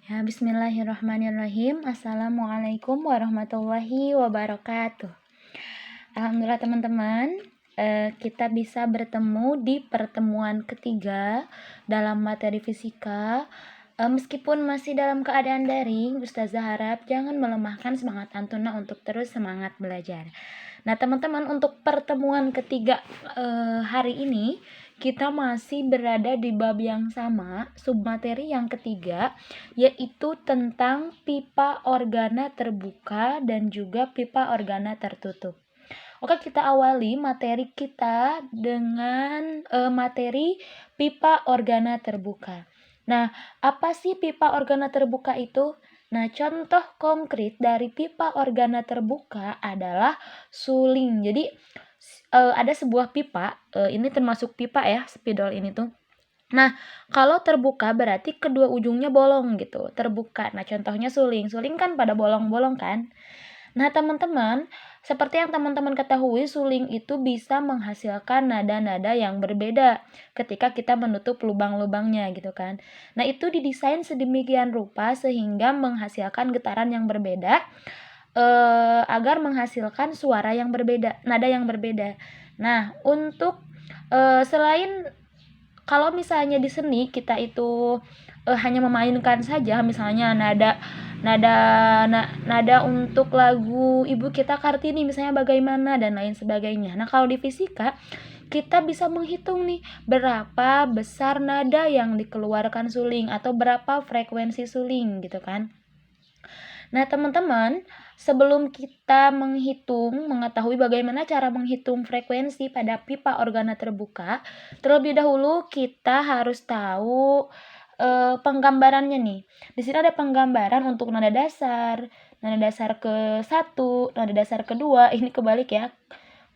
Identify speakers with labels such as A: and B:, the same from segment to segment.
A: Ya, bismillahirrahmanirrahim. Assalamualaikum warahmatullahi wabarakatuh. Alhamdulillah teman-teman, kita bisa bertemu di pertemuan ketiga dalam materi fisika. Meskipun masih dalam keadaan daring, Ustazah harap jangan melemahkan semangat Antuna untuk terus semangat belajar. Nah, teman-teman, untuk pertemuan ketiga hari ini kita masih berada di bab yang sama, submateri yang ketiga, yaitu tentang pipa organa terbuka dan juga pipa organa tertutup. Oke, kita awali materi kita dengan materi pipa organa terbuka. Nah, apa sih pipa organa terbuka itu? Nah, contoh konkret dari pipa organa terbuka adalah suling. Jadi, ada sebuah pipa, ini termasuk pipa ya, spidol ini tuh. Nah, kalau terbuka berarti kedua ujungnya bolong gitu, terbuka. Nah, contohnya suling. Suling kan pada bolong-bolong kan? Nah, teman-teman, seperti yang teman-teman ketahui, suling itu bisa menghasilkan nada-nada yang berbeda ketika kita menutup lubang-lubangnya gitu kan. Nah, itu didesain sedemikian rupa sehingga menghasilkan getaran yang berbeda agar menghasilkan suara yang berbeda, nada yang berbeda. Nah, untuk selain kalau misalnya di seni kita itu hanya memainkan saja, misalnya nada untuk lagu Ibu Kita Kartini misalnya bagaimana dan lain sebagainya. Nah, kalau di fisika kita bisa menghitung nih berapa besar nada yang dikeluarkan suling atau berapa frekuensi suling gitu kan. Nah, teman-teman, sebelum kita mengetahui bagaimana cara menghitung frekuensi pada pipa organa terbuka, terlebih dahulu kita harus tahu penggambarannya nih. Di sini ada penggambaran untuk nada dasar ke-1, nada dasar kedua, ini kebalik ya.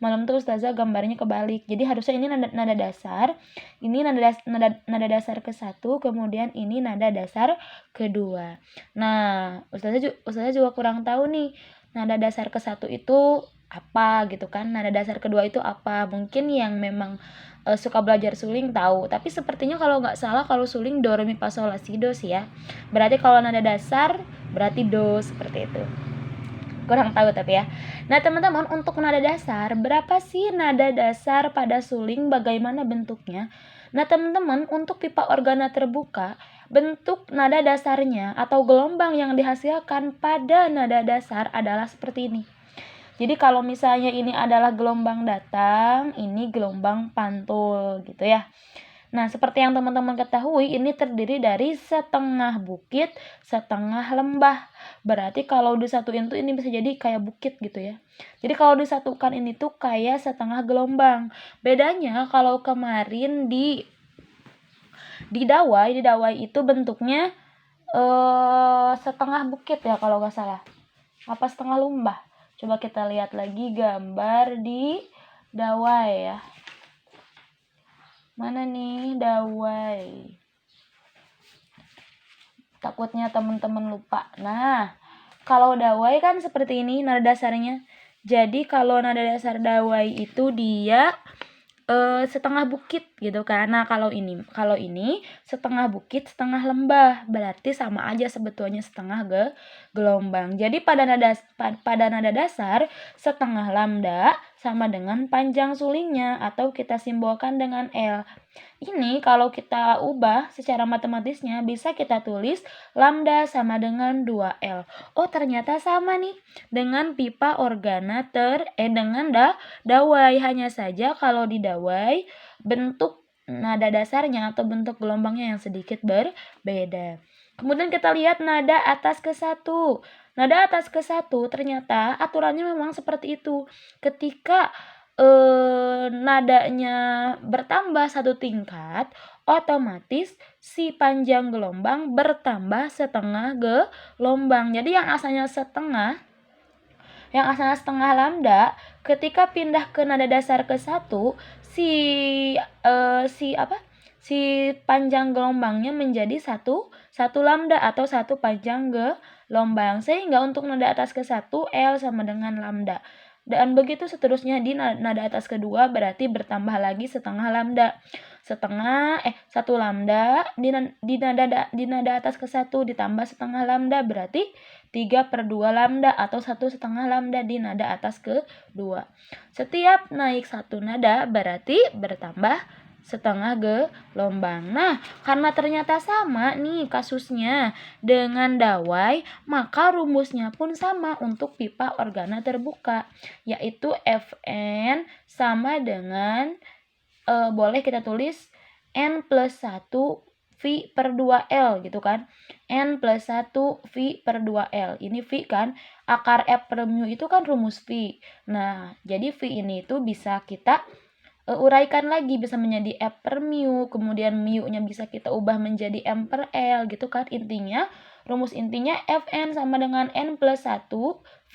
A: Malam tuh Ustazah gambarnya kebalik. Jadi harusnya ini nada dasar, ini nada dasar ke-1, kemudian ini nada dasar kedua. Nah, Ustazah juga kurang tahu nih, nada dasar ke-1 itu apa gitu kan, nada dasar kedua itu apa. Mungkin yang memang suka belajar suling tahu, tapi sepertinya kalau nggak salah kalau suling do re mi fa sol la si do sih ya. Berarti kalau nada dasar berarti do, seperti itu. Kurang tahu tapi ya. Nah, teman-teman, untuk nada dasar, berapa sih nada dasar pada suling, bagaimana bentuknya? Nah, teman-teman, untuk pipa organa terbuka, bentuk nada dasarnya atau gelombang yang dihasilkan pada nada dasar adalah seperti ini. Jadi kalau misalnya ini adalah gelombang datang, ini gelombang pantul gitu ya. Nah, seperti yang teman-teman ketahui, ini terdiri dari setengah bukit, setengah lembah. Berarti kalau disatuin tuh ini bisa jadi kayak bukit gitu ya. Jadi kalau disatukan ini tuh kayak setengah gelombang. Bedanya kalau kemarin di dawai itu bentuknya setengah bukit ya kalau nggak salah. Apa setengah lembah? Coba kita lihat lagi gambar di dawai ya. Mana nih dawai? Takutnya teman-teman lupa. Nah, kalau dawai kan seperti ini nada dasarnya. Jadi kalau nada dasar dawai itu dia setengah bukit gitu kan. Nah, kalau ini setengah bukit, setengah lembah. Berarti sama aja sebetulnya setengah gelombang. Jadi pada nada dasar setengah lambda sama dengan panjang sulingnya atau kita simbolkan dengan L. Ini kalau kita ubah secara matematisnya bisa kita tulis lambda sama dengan 2L. Oh, ternyata sama nih dengan pipa organa dengan dawai. Hanya saja kalau di dawai bentuk nada dasarnya atau bentuk gelombangnya yang sedikit berbeda. Kemudian kita lihat nada atas ke-1. Nada atas ke-1 ternyata aturannya memang seperti itu. Ketika nadanya bertambah satu tingkat, otomatis si panjang gelombang bertambah setengah gelombang. Jadi yang asalnya setengah lambda, ketika pindah ke nada dasar ke-1, si panjang gelombangnya menjadi satu lambda atau satu panjang gelombang. Sehingga untuk nada atas ke-1 L sama dengan lambda. Dan begitu seterusnya di nada atas kedua berarti bertambah lagi setengah lambda. Satu lambda di nada atas ke satu ditambah setengah lambda berarti 3/2 lambda atau 1/2 lambda di nada atas ke 2. Setiap naik satu nada berarti bertambah setengah gelombang. Nah, karena ternyata sama nih kasusnya dengan dawai, maka rumusnya pun sama untuk pipa organa terbuka, yaitu Fn sama dengan boleh kita tulis N plus 1 V per 2L gitu kan. N plus 1 V per 2L. Ini V kan. Akar F per mu itu kan rumus V. Nah, jadi V ini itu bisa kita uraikan lagi, bisa menjadi F per mu. Kemudian mu-nya bisa kita ubah menjadi M per L gitu kan. Intinya, rumus intinya Fn sama dengan N plus 1 V.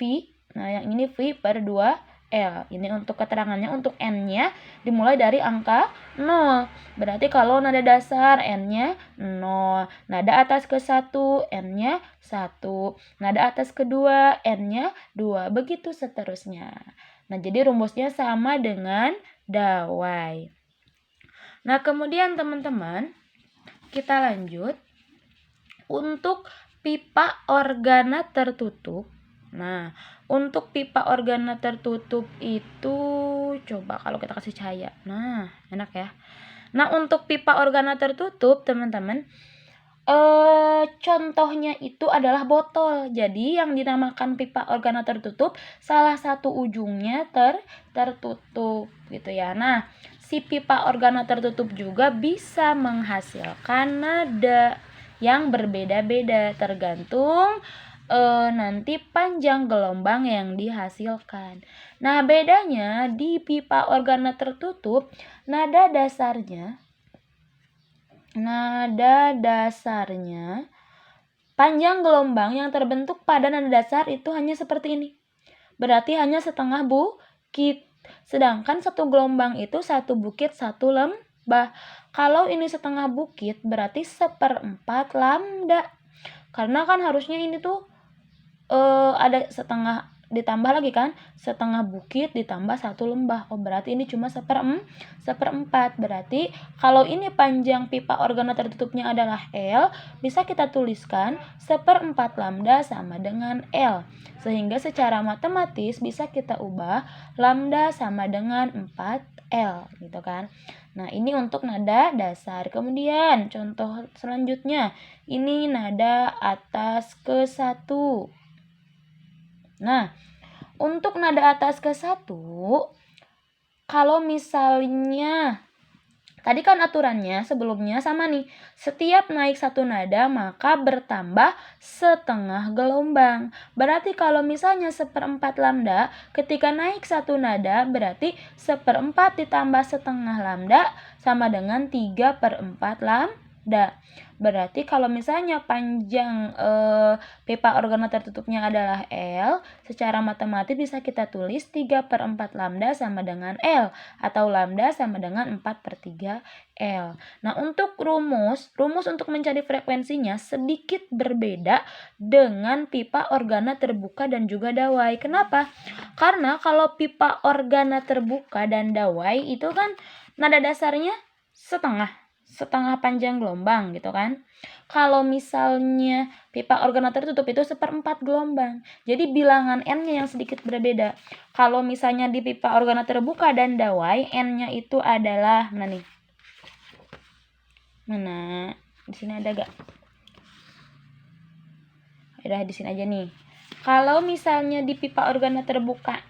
A: Nah, yang ini V per 2 L. Ini untuk keterangannya, untuk N-nya dimulai dari angka 0. Berarti kalau nada dasar N-nya 0, nada atas ke 1 N-nya 1, nada atas kedua N-nya 2, begitu seterusnya. Nah, jadi rumusnya sama dengan dawai. Nah, kemudian teman-teman, kita lanjut untuk pipa organa tertutup. Nah, untuk pipa organa tertutup itu coba kalau kita kasih cahaya. Nah, enak ya. Nah, untuk pipa organa tertutup, teman-teman, contohnya itu adalah botol. Jadi, yang dinamakan pipa organa tertutup, salah satu ujungnya tertutup gitu ya. Nah, si pipa organa tertutup juga bisa menghasilkan nada yang berbeda-beda tergantung nanti panjang gelombang yang dihasilkan. Nah, bedanya di pipa organa tertutup, nada dasarnya panjang gelombang yang terbentuk pada nada dasar itu hanya seperti ini. Berarti hanya setengah bukit. Sedangkan satu gelombang itu satu bukit, satu lembah. Kalau ini setengah bukit berarti 1/4 lambda. Karena kan harusnya ini tuh ada setengah ditambah lagi kan, setengah bukit ditambah satu lembah. Oh, berarti ini cuma 1/4. Berarti kalau ini panjang pipa organa tertutupnya adalah L, bisa kita tuliskan 1/4 lambda sama dengan L. Sehingga secara matematis bisa kita ubah lambda sama dengan 4L gitu kan. Nah, ini untuk nada dasar. Kemudian contoh selanjutnya, ini nada atas ke 1. Nah, untuk nada atas ke 1, kalau misalnya tadi kan aturannya sebelumnya sama nih. Setiap naik satu nada maka bertambah setengah gelombang. Berarti kalau misalnya 1/4 lambda, ketika naik satu nada berarti 1/4 ditambah setengah lambda sama dengan 3/4 lambda. Berarti kalau misalnya panjang pipa organa tertutupnya adalah L, secara matematis bisa kita tulis 3/4 lambda sama dengan L, atau lambda sama dengan 4/3 L. Nah, untuk rumus untuk mencari frekuensinya sedikit berbeda dengan pipa organa terbuka dan juga dawai. Kenapa? Karena kalau pipa organa terbuka dan dawai itu kan nada dasarnya setengah panjang gelombang gitu kan. Kalau misalnya pipa organa tertutup itu 1/4 gelombang. Jadi bilangan N-nya yang sedikit berbeda. Kalau misalnya di pipa organa terbuka dan dawai, N-nya itu adalah mana nih? Mana? Di sini ada gak? Udah di sini aja nih. Kalau misalnya di pipa organa terbuka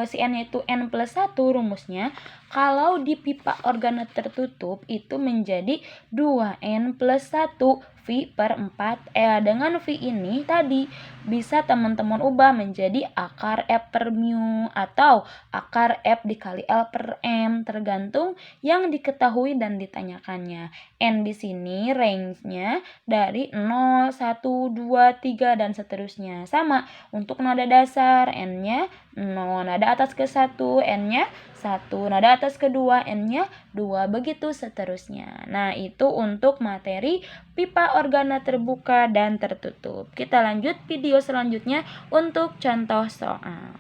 A: si N-nya itu N plus 1 rumusnya, kalau di pipa organa tertutup itu menjadi 2N plus 1 V per 4L. Dengan V ini tadi bisa teman-teman ubah menjadi akar F per mu atau akar F dikali L per M, tergantung yang diketahui dan ditanyakannya. N di sini range-nya dari 0, 1, 2, 3 dan seterusnya. Sama untuk nada dasar N-nya 0, nada atas ke 1 N-nya 1, nada atas kedua N-nya 2, begitu seterusnya. Nah, itu untuk materi pipa organa terbuka dan tertutup. Kita lanjut video selanjutnya untuk contoh soal.